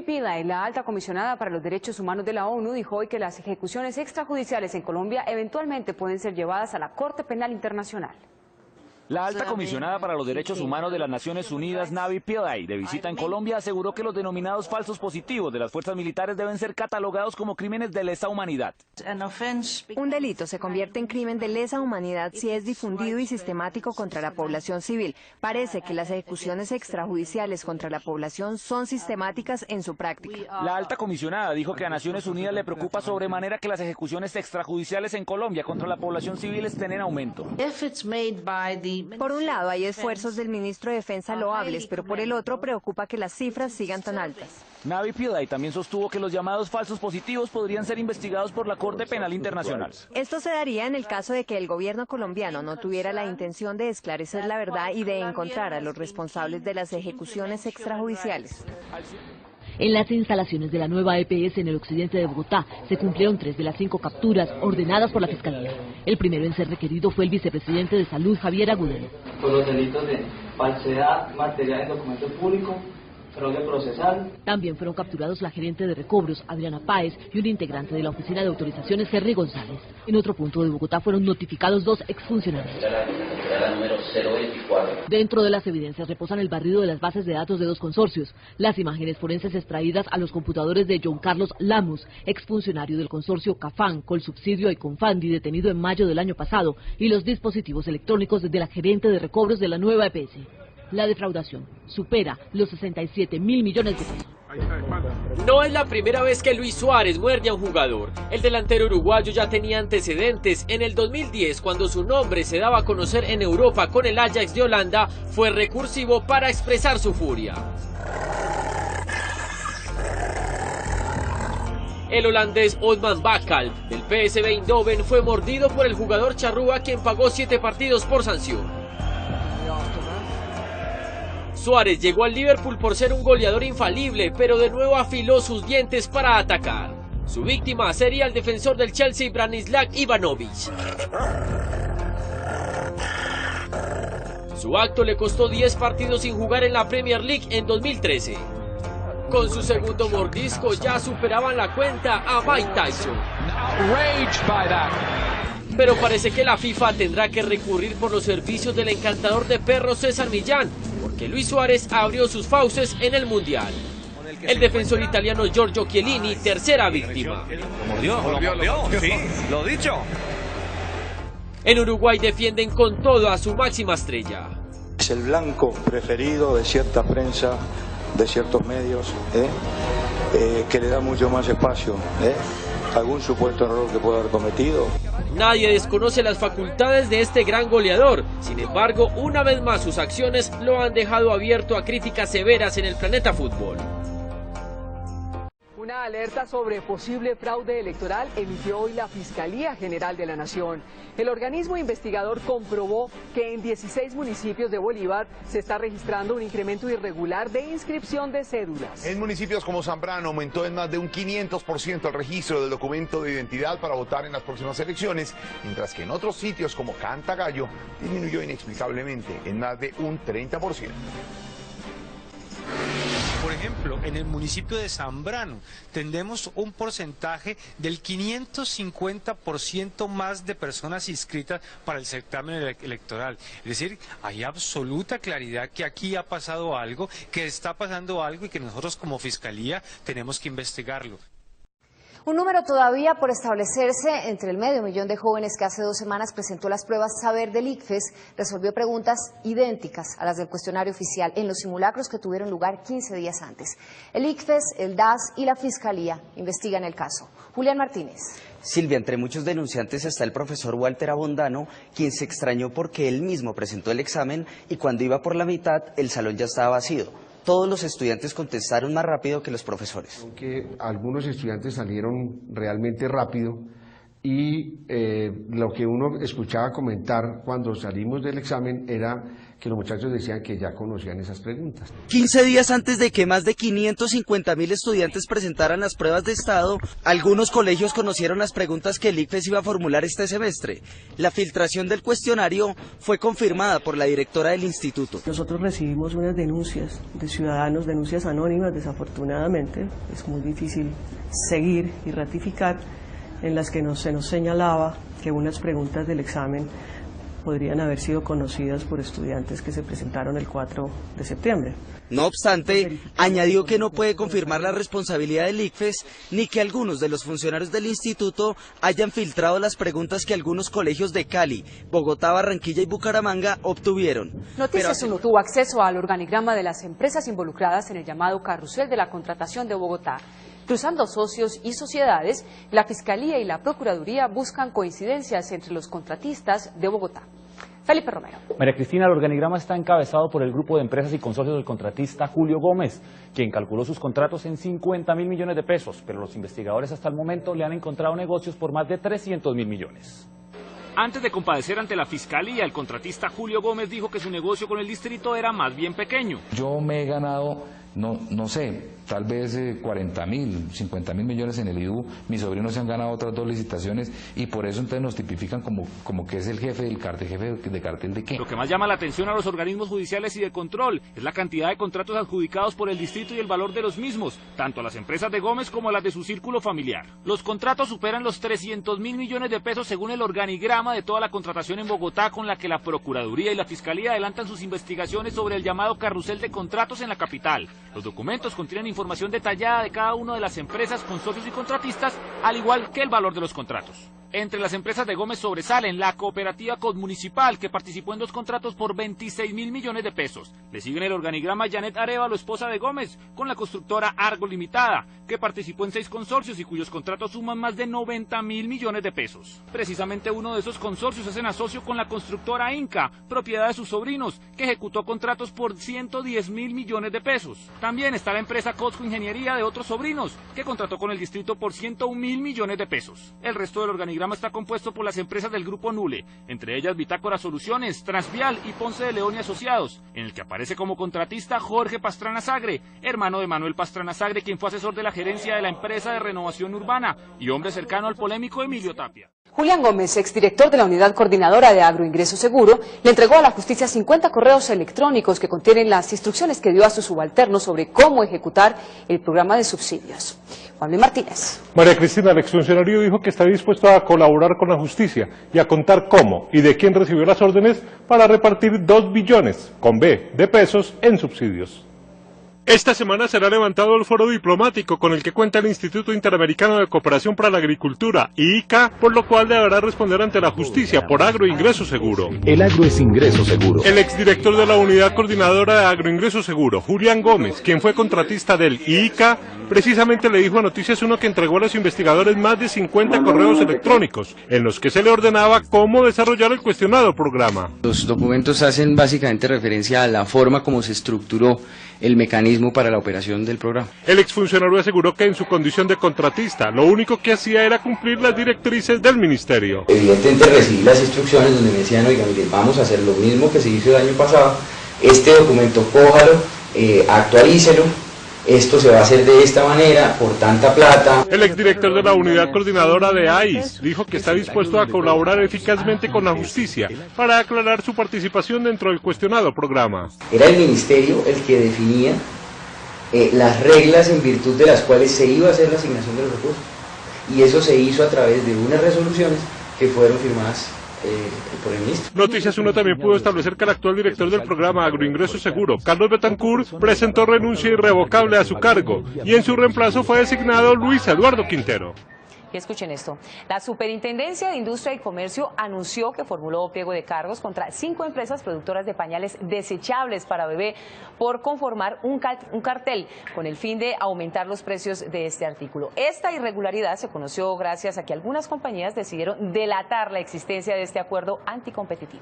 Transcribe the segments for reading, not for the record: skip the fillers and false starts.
Pillay, la alta comisionada para los derechos humanos de la ONU, dijo hoy que las ejecuciones extrajudiciales en Colombia eventualmente pueden ser llevadas a la Corte Penal Internacional. La alta comisionada para los derechos humanos de las Naciones Unidas, Navi Pillay, de visita en Colombia, aseguró que los denominados falsos positivos de las fuerzas militares deben ser catalogados como crímenes de lesa humanidad. Un delito se convierte en crimen de lesa humanidad si es difundido y sistemático contra la población civil. Parece que las ejecuciones extrajudiciales contra la población son sistemáticas en su práctica. La alta comisionada dijo que a Naciones Unidas le preocupa sobremanera que las ejecuciones extrajudiciales en Colombia contra la población civil estén en aumento. Por un lado, hay esfuerzos del ministro de Defensa loables, pero por el otro preocupa que las cifras sigan tan altas. Navi Pillay también sostuvo que los llamados falsos positivos podrían ser investigados por la Corte Penal Internacional. Esto se daría en el caso de que el gobierno colombiano no tuviera la intención de esclarecer la verdad y de encontrar a los responsables de las ejecuciones extrajudiciales. En las instalaciones de la nueva EPS en el occidente de Bogotá se cumplieron 3 de las 5 capturas ordenadas por la Fiscalía. El primero en ser requerido fue el vicepresidente de Salud, Javier Agudelo. Por los delitos de falsedad material en documento público, fraude procesal. También fueron capturados la gerente de recobros, Adriana Páez, y un integrante de la oficina de autorizaciones, Henry González. En otro punto de Bogotá fueron notificados 2 exfuncionarios. La número 024. Dentro de las evidencias reposan el barrido de las bases de datos de 2 consorcios, las imágenes forenses extraídas a los computadores de John Carlos Lamus, exfuncionario del consorcio Cafán, Colsubsidio y Confandi, detenido en mayo del año pasado, y los dispositivos electrónicos de la gerente de recobros de la nueva EPS. La defraudación supera los 67.000 millones de pesos. No es la primera vez que Luis Suárez muerde a un jugador. El delantero uruguayo ya tenía antecedentes. En el 2010, cuando su nombre se daba a conocer en Europa con el Ajax de Holanda, fue recursivo para expresar su furia. El holandés Othman Bakkal, del PSV Eindhoven, fue mordido por el jugador charrúa, quien pagó 7 partidos por sanción. Suárez llegó al Liverpool por ser un goleador infalible, pero de nuevo afiló sus dientes para atacar. Su víctima sería el defensor del Chelsea, Branislav Ivanovic. Su acto le costó 10 partidos sin jugar en la Premier League en 2013. Con su segundo mordisco ya superaban la cuenta a Mike Tyson. Pero parece que la FIFA tendrá que recurrir por los servicios del encantador de perros César Millán, porque Luis Suárez abrió sus fauces en el Mundial. El defensor italiano Giorgio Chiellini, tercera víctima. Lo mordió, sí, lo dicho. En Uruguay defienden con todo a su máxima estrella. Es el blanco preferido de cierta prensa, de ciertos medios, que le da mucho más espacio. Algún supuesto error que pueda haber cometido. Nadie desconoce las facultades de este gran goleador. Sin embargo, una vez más sus acciones lo han dejado abierto a críticas severas en el planeta fútbol. Una alerta sobre posible fraude electoral emitió hoy la Fiscalía General de la Nación. El organismo investigador comprobó que en 16 municipios de Bolívar se está registrando un incremento irregular de inscripción de cédulas. En municipios como Zambrano aumentó en más de un 500% el registro del documento de identidad para votar en las próximas elecciones, mientras que en otros sitios como Cantagallo disminuyó inexplicablemente en más de un 30%. Por ejemplo, en el municipio de Zambrano tendremos un porcentaje del 550% más de personas inscritas para el certamen electoral. Es decir, hay absoluta claridad que aquí ha pasado algo, que está pasando algo y que nosotros como Fiscalía tenemos que investigarlo. Un número todavía por establecerse. Entre el 500.000 de jóvenes que hace 2 semanas presentó las pruebas Saber del ICFES, resolvió preguntas idénticas a las del cuestionario oficial en los simulacros que tuvieron lugar 15 días antes. El ICFES, el DAS y la Fiscalía investigan el caso. Julián Martínez. Silvia, entre muchos denunciantes está el profesor Walter Abondano, quien se extrañó porque él mismo presentó el examen y cuando iba por la mitad el salón ya estaba vacío. Todos los estudiantes contestaron más rápido que los profesores. Aunque algunos estudiantes salieron realmente rápido, y lo que uno escuchaba comentar cuando salimos del examen era que los muchachos decían que ya conocían esas preguntas. 15 días antes de que más de 550.000 estudiantes presentaran las pruebas de estado, algunos colegios conocieron las preguntas que el ICFES iba a formular este semestre. La filtración del cuestionario fue confirmada por la directora del instituto. Nosotros recibimos unas denuncias de ciudadanos, denuncias anónimas, desafortunadamente, es muy difícil seguir y ratificar, en las que se nos señalaba que unas preguntas del examen podrían haber sido conocidas por estudiantes que se presentaron el 4 de septiembre. No obstante, añadió que no puede confirmar la responsabilidad del ICFES ni que algunos de los funcionarios del instituto hayan filtrado las preguntas que algunos colegios de Cali, Bogotá, Barranquilla y Bucaramanga obtuvieron. Noticias 1 tuvo acceso al organigrama de las empresas involucradas en el llamado carrusel de la contratación de Bogotá. Cruzando socios y sociedades, la Fiscalía y la Procuraduría buscan coincidencias entre los contratistas de Bogotá. Felipe Romero. María Cristina, el organigrama está encabezado por el grupo de empresas y consorcios del contratista Julio Gómez, quien calculó sus contratos en 50.000 millones de pesos, pero los investigadores hasta el momento le han encontrado negocios por más de 300.000 millones. Antes de comparecer ante la Fiscalía, el contratista Julio Gómez dijo que su negocio con el distrito era más bien pequeño. Yo me he ganado, no sé, tal vez 40.000, 50.000 millones en el IDU. Mis sobrinos se han ganado otras 2 licitaciones y por eso entonces nos tipifican como que es el jefe del cartel. ¿Jefe de cartel de qué? Lo que más llama la atención a los organismos judiciales y de control es la cantidad de contratos adjudicados por el distrito y el valor de los mismos, tanto a las empresas de Gómez como a las de su círculo familiar. Los contratos superan los 300.000 millones de pesos según el organigrama de toda la contratación en Bogotá, con la que la Procuraduría y la Fiscalía adelantan sus investigaciones sobre el llamado carrusel de contratos en la capital. Los documentos contienen información detallada de cada una de las empresas, consorcios y contratistas, al igual que el valor de los contratos. Entre las empresas de Gómez sobresalen la cooperativa Conmunicipal, que participó en 2 contratos por 26.000 millones de pesos. Le siguen el organigrama Janet Arevalo, esposa de Gómez, con la constructora Argo Limitada, que participó en 6 consorcios y cuyos contratos suman más de 90.000 millones de pesos. Precisamente uno de esos consorcios es en asocio con la constructora Inca, propiedad de sus sobrinos, que ejecutó contratos por 110.000 millones de pesos. También está la empresa Cosco Ingeniería de otros sobrinos, que contrató con el distrito por 101.000 millones de pesos. El resto del organigrama está compuesto por las empresas del grupo Nule, entre ellas Bitácora Soluciones, Transvial y Ponce de León y Asociados, en el que aparece como contratista Jorge Pastrana Sagre, hermano de Manuel Pastrana Sagre, quien fue asesor de la gerencia de la empresa de renovación urbana y hombre cercano al polémico Emilio Tapia. Julián Gómez, exdirector de la Unidad Coordinadora de Agroingreso Seguro, le entregó a la justicia 50 correos electrónicos que contienen las instrucciones que dio a su subalterno sobre cómo ejecutar el programa de subsidios. Juan Luis Martínez. María Cristina, el exfuncionario dijo que está dispuesto a colaborar con la justicia y a contar cómo y de quién recibió las órdenes para repartir 2 billones, con B, de pesos en subsidios. Esta semana será levantado el foro diplomático con el que cuenta el Instituto Interamericano de Cooperación para la Agricultura, IICA, por lo cual deberá responder ante la justicia por agroingreso seguro. El agro es ingreso seguro. El exdirector de la Unidad Coordinadora de Agroingreso Seguro, Julián Gómez, quien fue contratista del IICA, precisamente le dijo a Noticias 1 que entregó a los investigadores más de 50 correos electrónicos, en los que se le ordenaba cómo desarrollar el cuestionado programa. Los documentos hacen básicamente referencia a la forma como se estructuró el mecanismo para la operación del programa. El exfuncionario aseguró que en su condición de contratista, lo único que hacía era cumplir las directrices del ministerio. Evidentemente recibí las instrucciones donde me decían, oiga, mire, vamos a hacer lo mismo que se hizo el año pasado, este documento cójalo, actualícelo, esto se va a hacer de esta manera, por tanta plata. El exdirector de la Unidad Coordinadora de AIS dijo que está dispuesto a colaborar eficazmente con la justicia para aclarar su participación dentro del cuestionado programa. Era el ministerio el que definía las reglas en virtud de las cuales se iba a hacer la asignación de los recursos. Y eso se hizo a través de unas resoluciones que fueron firmadas por el ministro. Noticias 1 también pudo establecer que el actual director del programa Agroingreso Seguro, Carlos Betancourt, presentó renuncia irrevocable a su cargo y en su reemplazo fue designado Luis Eduardo Quintero. Y escuchen esto, la Superintendencia de Industria y Comercio anunció que formuló pliego de cargos contra 5 empresas productoras de pañales desechables para bebé por conformar un cartel con el fin de aumentar los precios de este artículo. Esta irregularidad se conoció gracias a que algunas compañías decidieron delatar la existencia de este acuerdo anticompetitivo.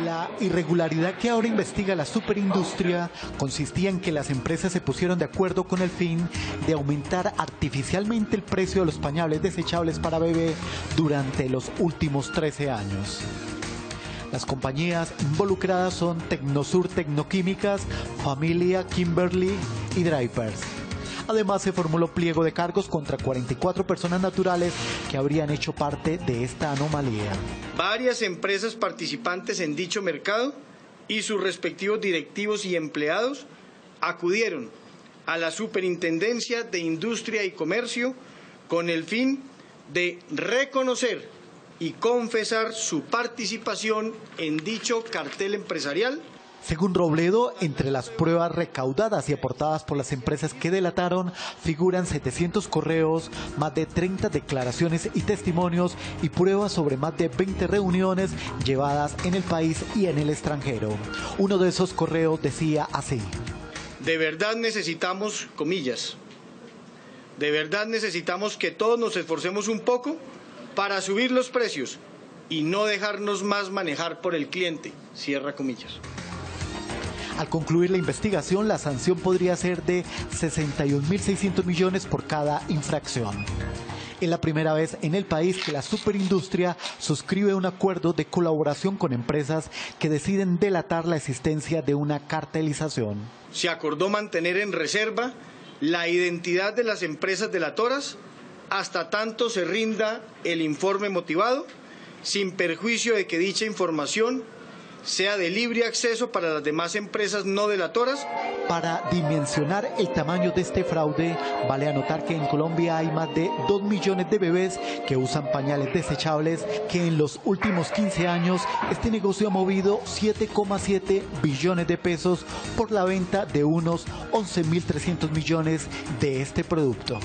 La irregularidad que ahora investiga la superindustria consistía en que las empresas se pusieron de acuerdo con el fin de aumentar artificialmente el precio de los pañales desechables para bebé durante los últimos 13 años. Las compañías involucradas son Tecnosur Tecnoquímicas, Familia, Kimberly y Dreyfus. Además, se formuló pliego de cargos contra 44 personas naturales que habrían hecho parte de esta anomalía. Varias empresas participantes en dicho mercado y sus respectivos directivos y empleados acudieron a la Superintendencia de Industria y Comercio con el fin de reconocer y confesar su participación en dicho cartel empresarial. Según Robledo, entre las pruebas recaudadas y aportadas por las empresas que delataron figuran 700 correos, más de 30 declaraciones y testimonios y pruebas sobre más de 20 reuniones llevadas en el país y en el extranjero. Uno de esos correos decía así: de verdad necesitamos, comillas, de verdad necesitamos que todos nos esforcemos un poco para subir los precios y no dejarnos más manejar por el cliente, cierra comillas. Al concluir la investigación, la sanción podría ser de 61.600 millones por cada infracción. Es la primera vez en el país que la superindustria suscribe un acuerdo de colaboración con empresas que deciden delatar la existencia de una cartelización. Se acordó mantener en reserva la identidad de las empresas delatoras hasta tanto se rinda el informe motivado, sin perjuicio de que dicha información sea de libre acceso para las demás empresas no delatoras. Para dimensionar el tamaño de este fraude, vale anotar que en Colombia hay más de 2 millones de bebés que usan pañales desechables, que en los últimos 15 años este negocio ha movido 7,7 billones de pesos por la venta de unos 11.300 millones de este producto.